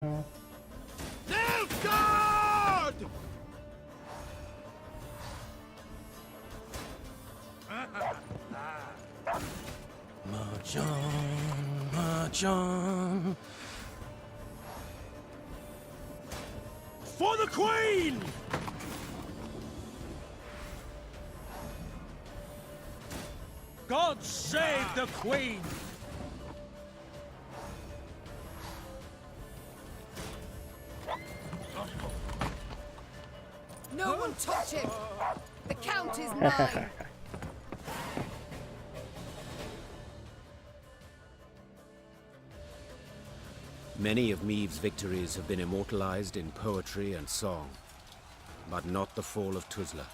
God! March on, march on. For the Queen! God save the Queen! No one touch him! The Count is mine! Many of Maeve's victories have been immortalized in poetry and song, but not the fall of Tuzla.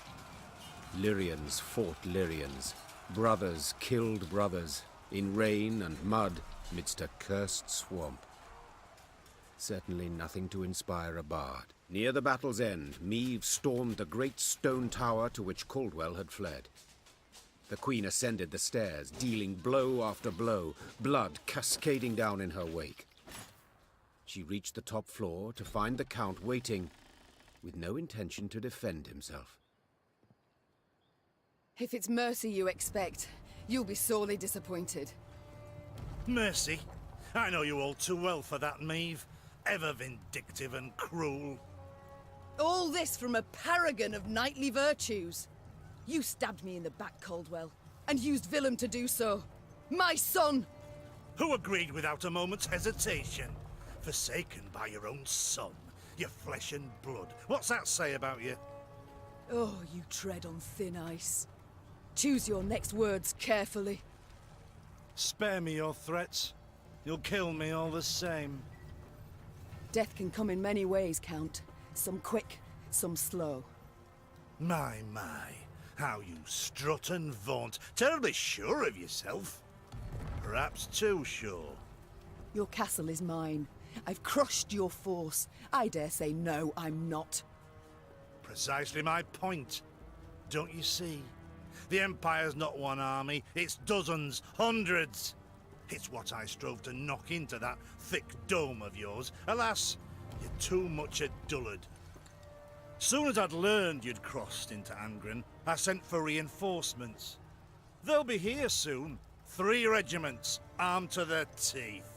Lyrians fought Lyrians. Brothers killed brothers, in rain and mud, midst a cursed swamp. Certainly nothing to inspire a bard. Near the battle's end, Maeve stormed the great stone tower to which Caldwell had fled. The Queen ascended the stairs, dealing blow after blow, blood cascading down in her wake. She reached the top floor to find the Count waiting, with no intention to defend himself. If it's mercy you expect, you'll be sorely disappointed. Mercy? I know you all too well for that, Maeve. Ever vindictive and cruel. All this from a paragon of knightly virtues. You stabbed me in the back, Caldwell, and used Willem to do so. My son! Who agreed without a moment's hesitation? Forsaken by your own son, your flesh and blood. What's that say about you? Oh, you tread on thin ice. Choose your next words carefully. Spare me your threats. You'll kill me all the same. Death can come in many ways, Count. Some quick, some slow. My, how you strut and vaunt. Terribly sure of yourself. Perhaps too sure. Your castle is mine. I've crushed your force. I dare say no, I'm not. Precisely my point. Don't you see? The Empire's not one army, it's dozens, hundreds. It's what I strove to knock into that thick dome of yours. Alas, you're too much a dullard. Soon as I'd learned you'd crossed into Angren, I sent for reinforcements. They'll be here soon. 3 regiments, armed to the teeth.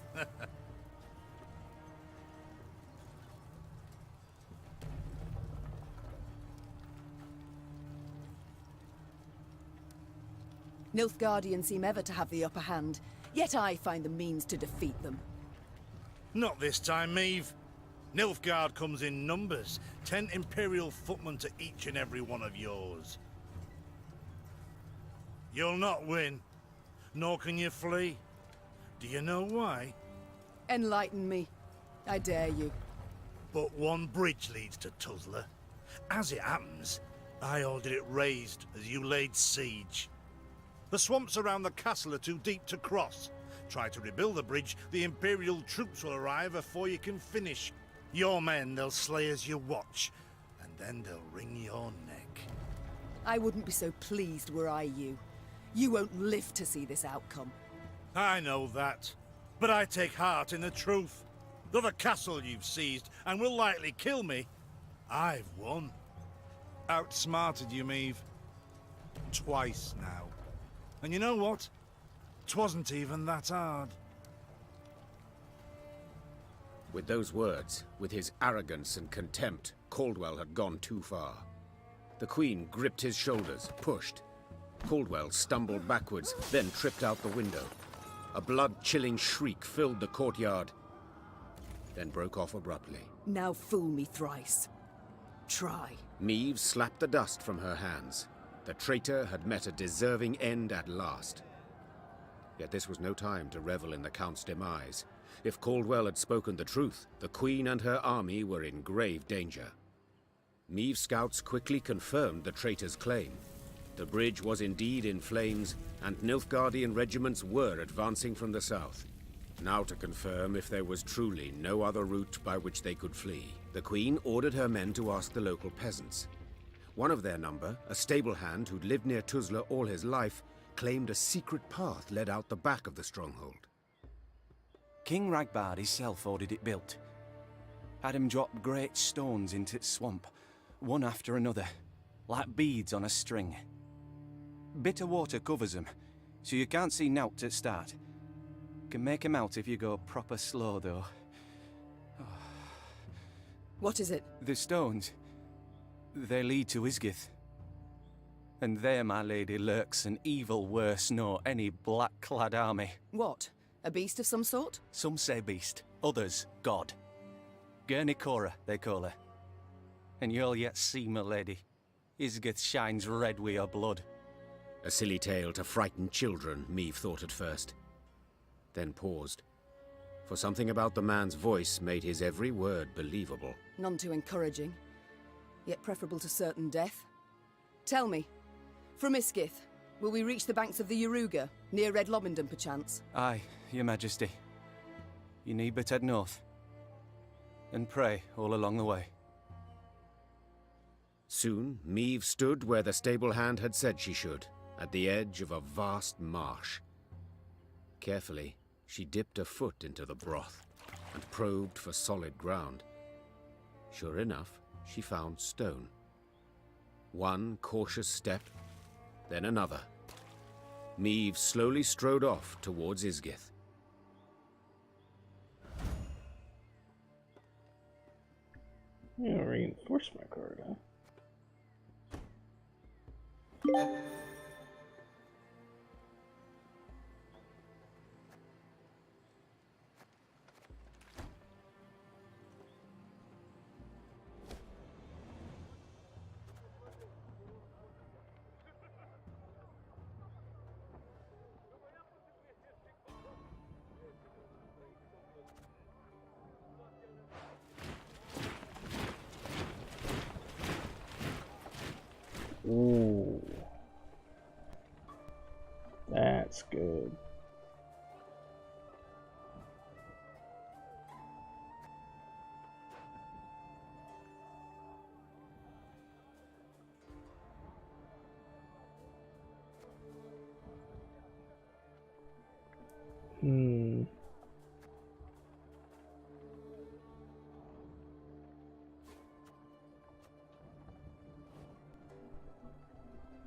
Nilfgaardians seem ever to have the upper hand, yet I find the means to defeat them. Not this time, Maeve. Nilfgaard comes in numbers. 10 Imperial footmen to each and every one of yours. You'll not win, nor can you flee. Do you know why? Enlighten me. I dare you. But one bridge leads to Tuzla. As it happens, I ordered it raised as you laid siege. The swamps around the castle are too deep to cross. Try to rebuild the bridge, the Imperial troops will arrive before you can finish. Your men they'll slay as you watch, and then they'll wring your neck. I wouldn't be so pleased were I you. You won't live to see this outcome. I know that, but I take heart in the truth. Though the castle you've seized and will likely kill me, I've won. Outsmarted you, Maeve. Twice now. And you know what? 'Twasn't even that hard. With those words, with his arrogance and contempt, Caldwell had gone too far. The Queen gripped his shoulders, pushed. Caldwell stumbled backwards, then tripped out the window. A blood-chilling shriek filled the courtyard, then broke off abruptly. Now fool me thrice. Try. Maeve slapped the dust from her hands. The traitor had met a deserving end at last. Yet this was no time to revel in the Count's demise. If Caldwell had spoken the truth, the Queen and her army were in grave danger. Maeve's scouts quickly confirmed the traitor's claim. The bridge was indeed in flames, and Nilfgaardian regiments were advancing from the south. Now to confirm if there was truly no other route by which they could flee, the Queen ordered her men to ask the local peasants. One of their number, a stable hand who'd lived near Tuzla all his life, claimed a secret path led out the back of the stronghold. King Ragbard himself ordered it built. Had him drop great stones into the swamp, one after another, like beads on a string. Bit of water covers them, so you can't see nowt at start. Can make 'em out if you go proper slow, though. What is it? The stones, they lead to Isgith. And there, my lady, lurks an evil worse nor any black-clad army. What? A beast of some sort? Some say beast, others god. Gurnikora, they call her. And you'll yet see, my lady. Isgith shines red with your blood. A silly tale to frighten children, Meve thought at first. Then paused. For something about the man's voice made his every word believable. None too encouraging, yet preferable to certain death. Tell me, from Isgith, will we reach the banks of the Yaruga, near Red Lobendon perchance? Aye, your majesty. You need but head north. And pray all along the way. Soon, Meve stood where the stable hand had said she should, at the edge of a vast marsh. Carefully, she dipped a foot into the broth and probed for solid ground. Sure enough, she found stone. One cautious step, then another. Meve slowly strode off towards Isgith. Yeah, reinforcement card, huh? Ooh. That's good.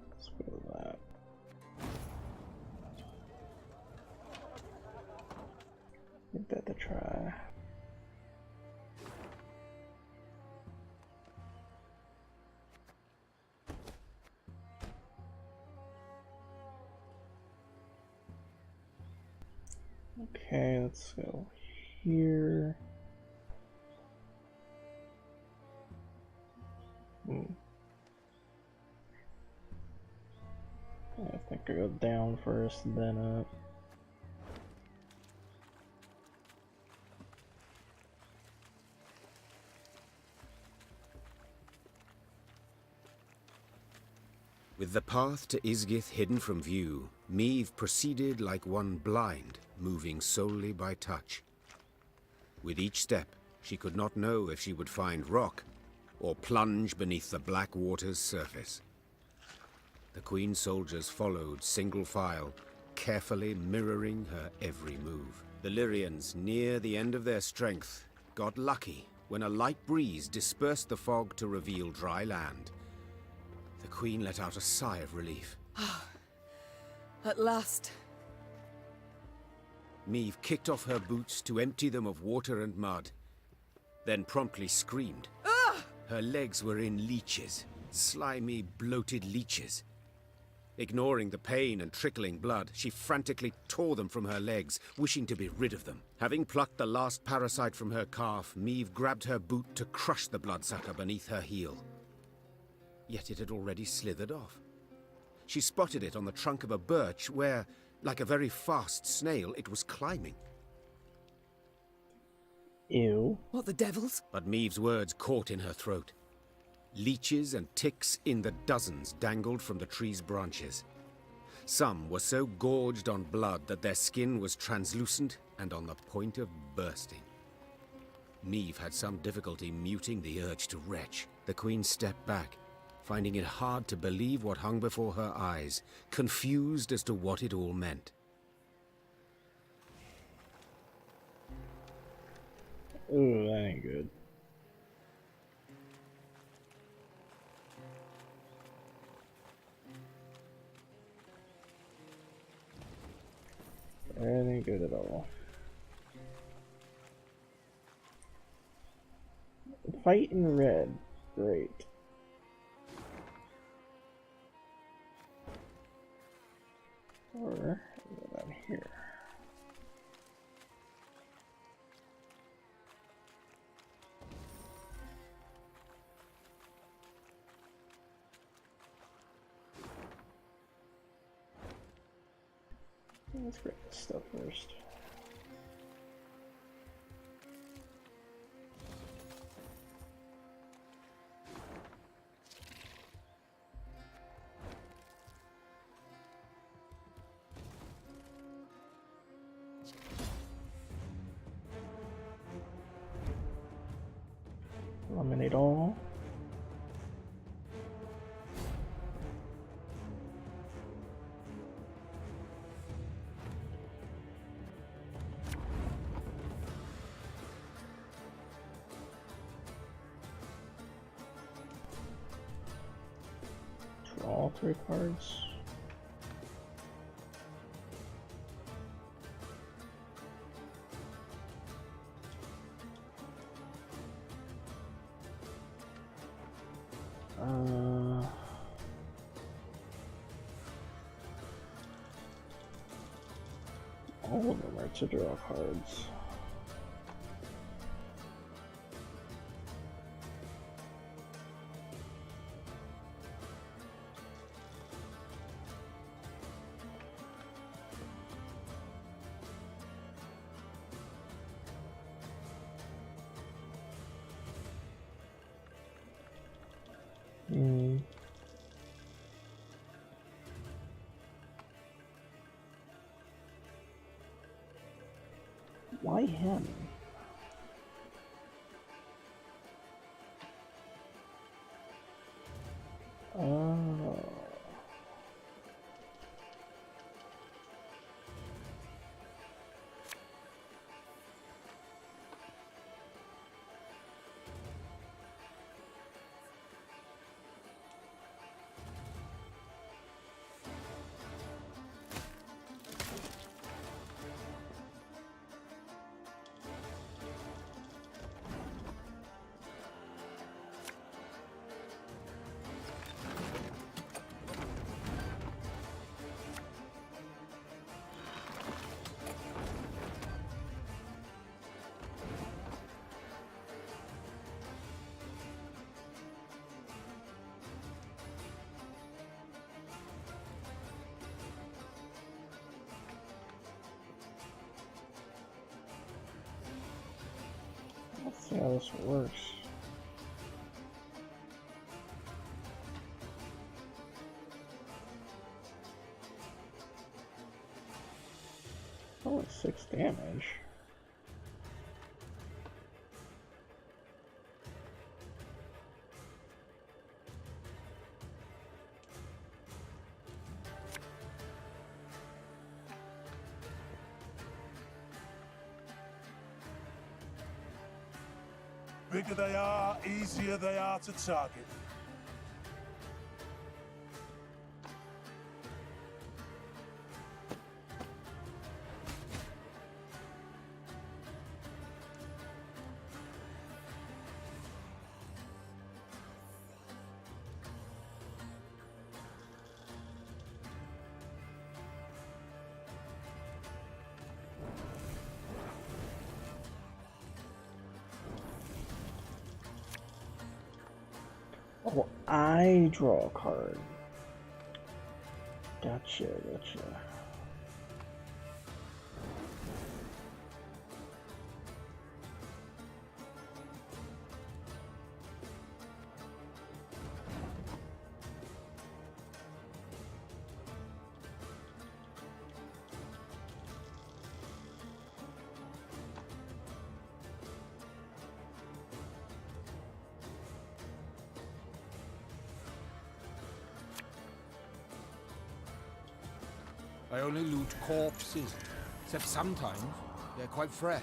Let's go with that. Give that a try. Okay, let's go here. I think I go down first, then up. With the path to Isgith hidden from view, Meve proceeded like one blind, moving solely by touch. With each step, she could not know if she would find rock or plunge beneath the black water's surface. The Queen's soldiers followed single file, carefully mirroring her every move. The Lyrians, near the end of their strength, got lucky when a light breeze dispersed the fog to reveal dry land. The Queen let out a sigh of relief. At last. Meve kicked off her boots to empty them of water and mud, then promptly screamed. Her legs were in leeches, slimy, bloated leeches. Ignoring the pain and trickling blood, she frantically tore them from her legs, wishing to be rid of them. Having plucked the last parasite from her calf, Meve grabbed her boot to crush the bloodsucker beneath her heel. Yet it had already slithered off. She spotted it on the trunk of a birch where, like a very fast snail, it was climbing. Ew. What the devils? But Meve's words caught in her throat. Leeches and ticks in the dozens dangled from the tree's branches. Some were so gorged on blood that their skin was translucent and on the point of bursting. Meve had some difficulty muting the urge to retch. The Queen stepped back, finding it hard to believe what hung before her eyes, confused as to what it all meant. Ooh, that ain't good. good at all. Fight in red. Great. Or what about here? Let's grab this stuff first. Eliminate all. Draw 3 cards. All of them are to draw cards. Why him? Oh. Let's see how this works. Oh, it's 6 damage. Bigger they are, easier they are to target. Oh, I draw a card. Gotcha, gotcha. I only loot corpses, except sometimes they're quite fresh.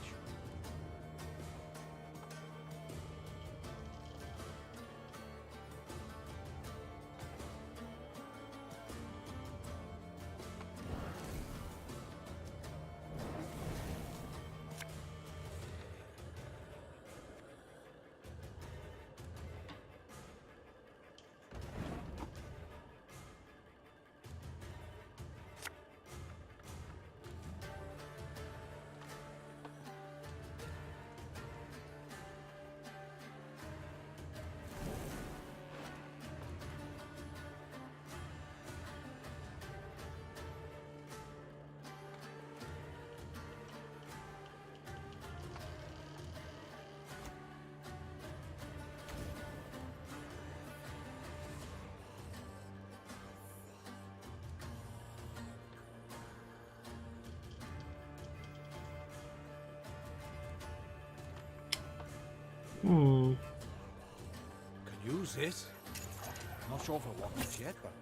Hmm. Can use this. Not sure for what just yet, but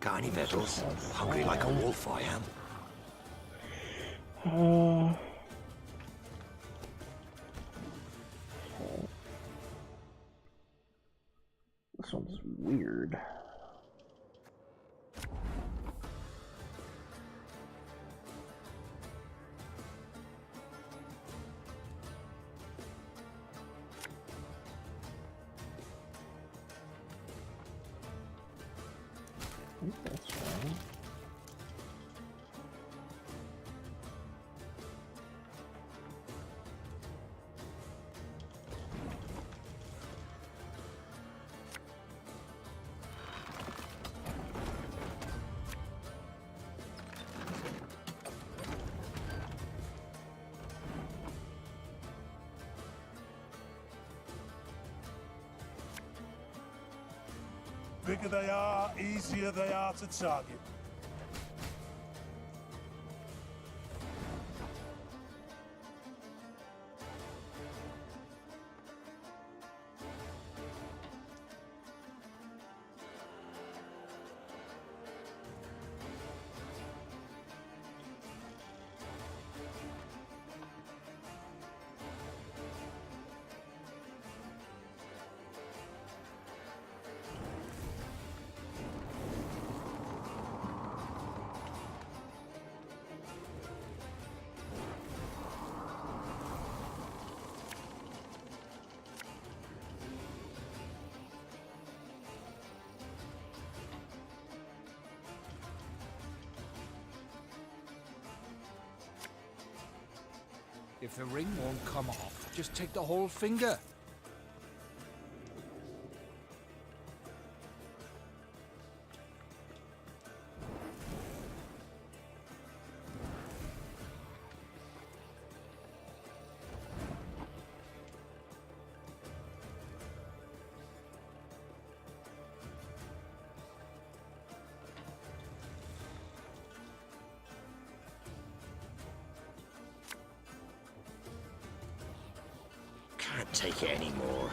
Got any victuals? Hungry like a wolf, I am. This one's weird. I think that's right. Bigger they are, easier they are to target. if the ring won't come off, just take the whole finger. Can't take it anymore.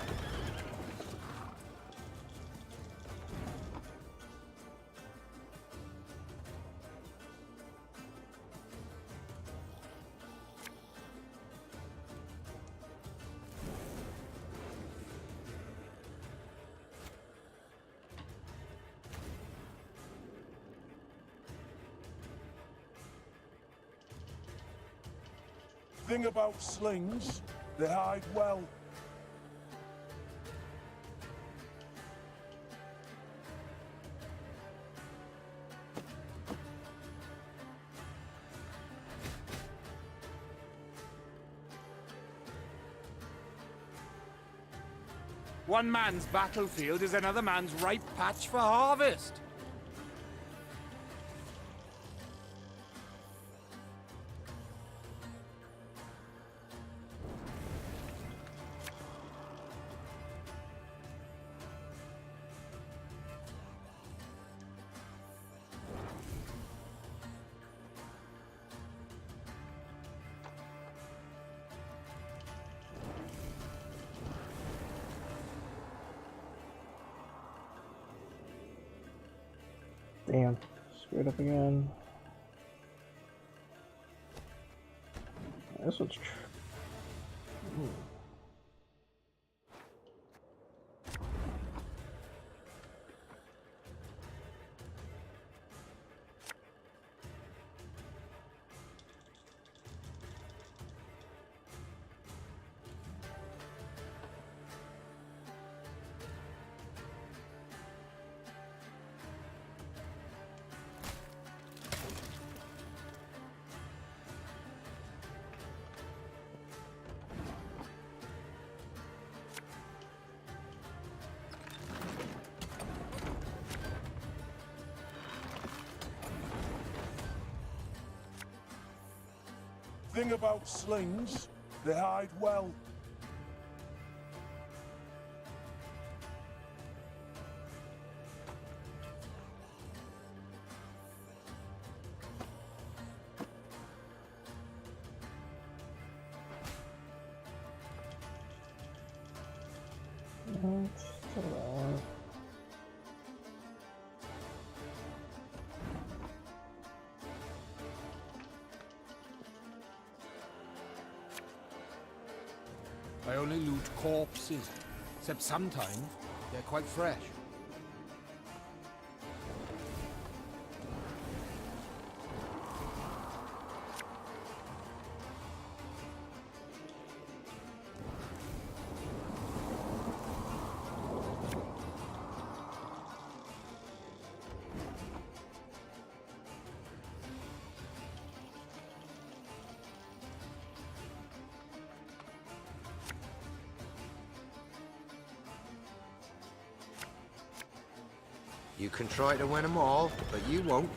Thing about slings, they hide well. One man's battlefield is another man's ripe patch for harvest. Damn. Screwed up again. This one's true. Thing about slings, they hide well. Let's do that one. I only loot corpses, except sometimes they're quite fresh. You can try to win them all, but you won't.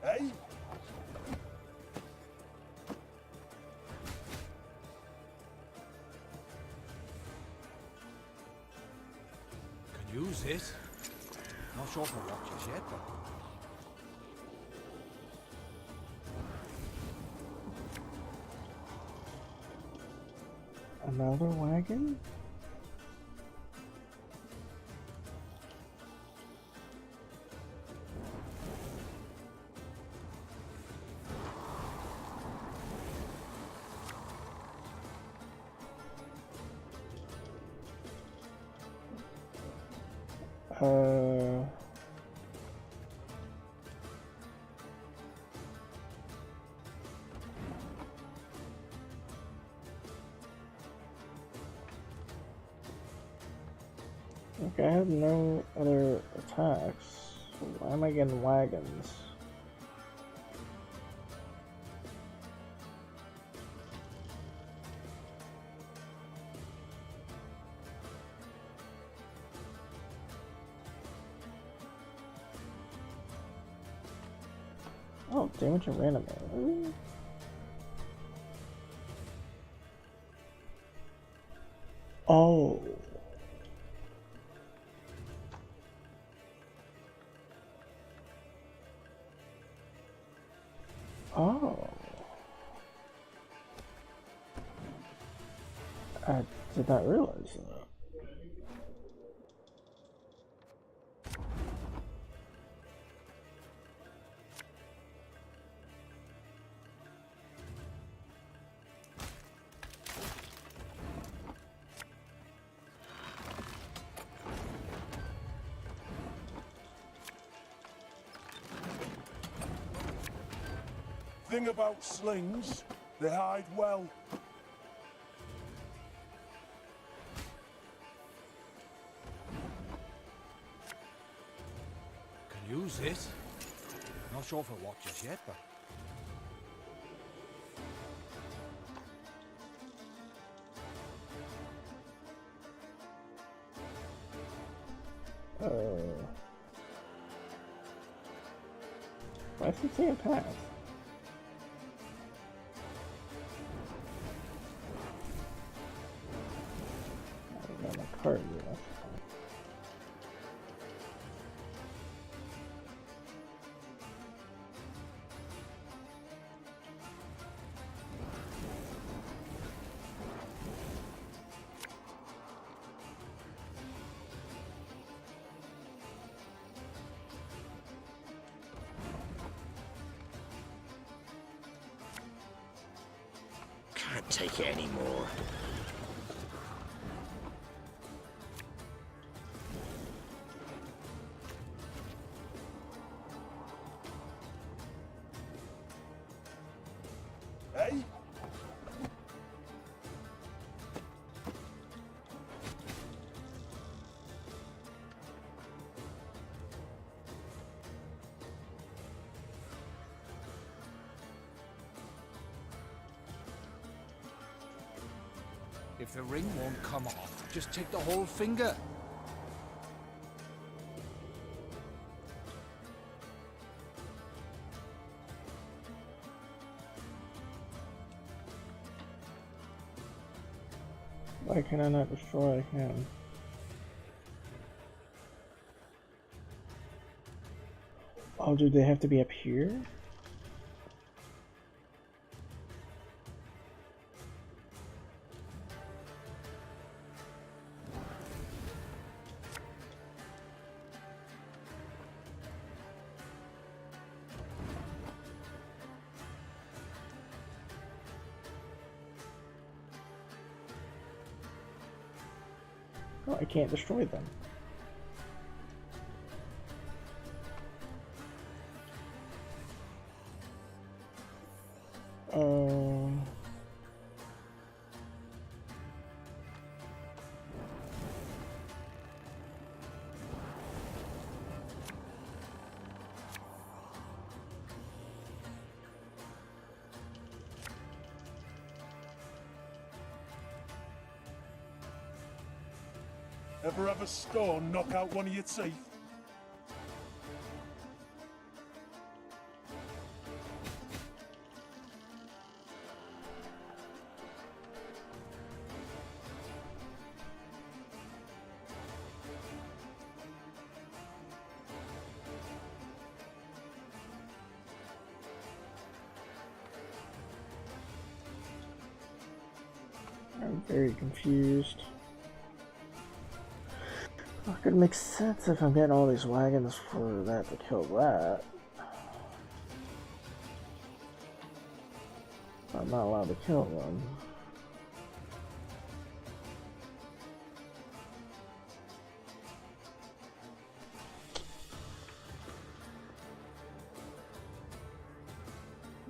Hey? Can use it. Not sure for what just yet, but... Another wagon? Okay, I have no other attacks. So why am I getting wagons? Oh, damage and random. Oh. Oh. I did not realize that. Thing about slings, they hide well. Can use it. Not sure for what just yet, but... Why is he saying pass? I got my card here. Can't take it anymore. Hey? If the ring won't come off, just take the whole finger. Why can I not destroy him? Oh, do they have to be up here? Oh, I can't destroy them. Ever have a stone knock out one of your teeth? I'm very confused. It could make sense if I'm getting all these wagons for that to kill that. I'm not allowed to kill them.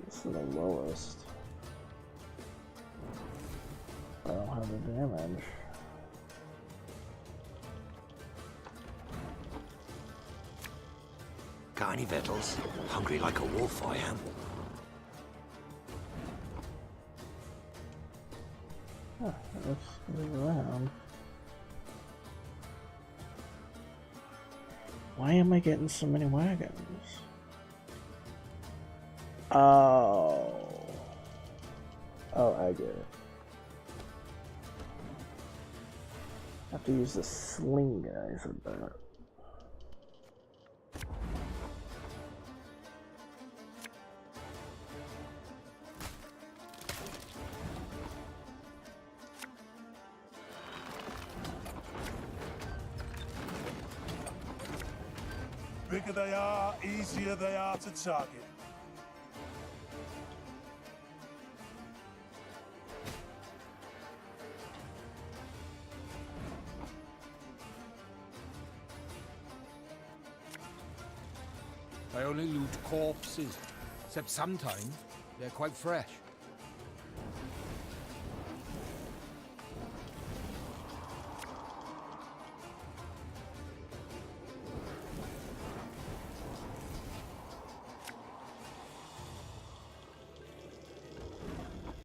This is the lowest. I don't have the damage. Got any victuals? Hungry like a wolf, I am. Huh, let's move around. Why am I getting so many wagons? Oh. Oh, I get it. I have to use the sling guys with that. Bigger they are, easier they are to target. I only loot corpses, except sometimes they're quite fresh.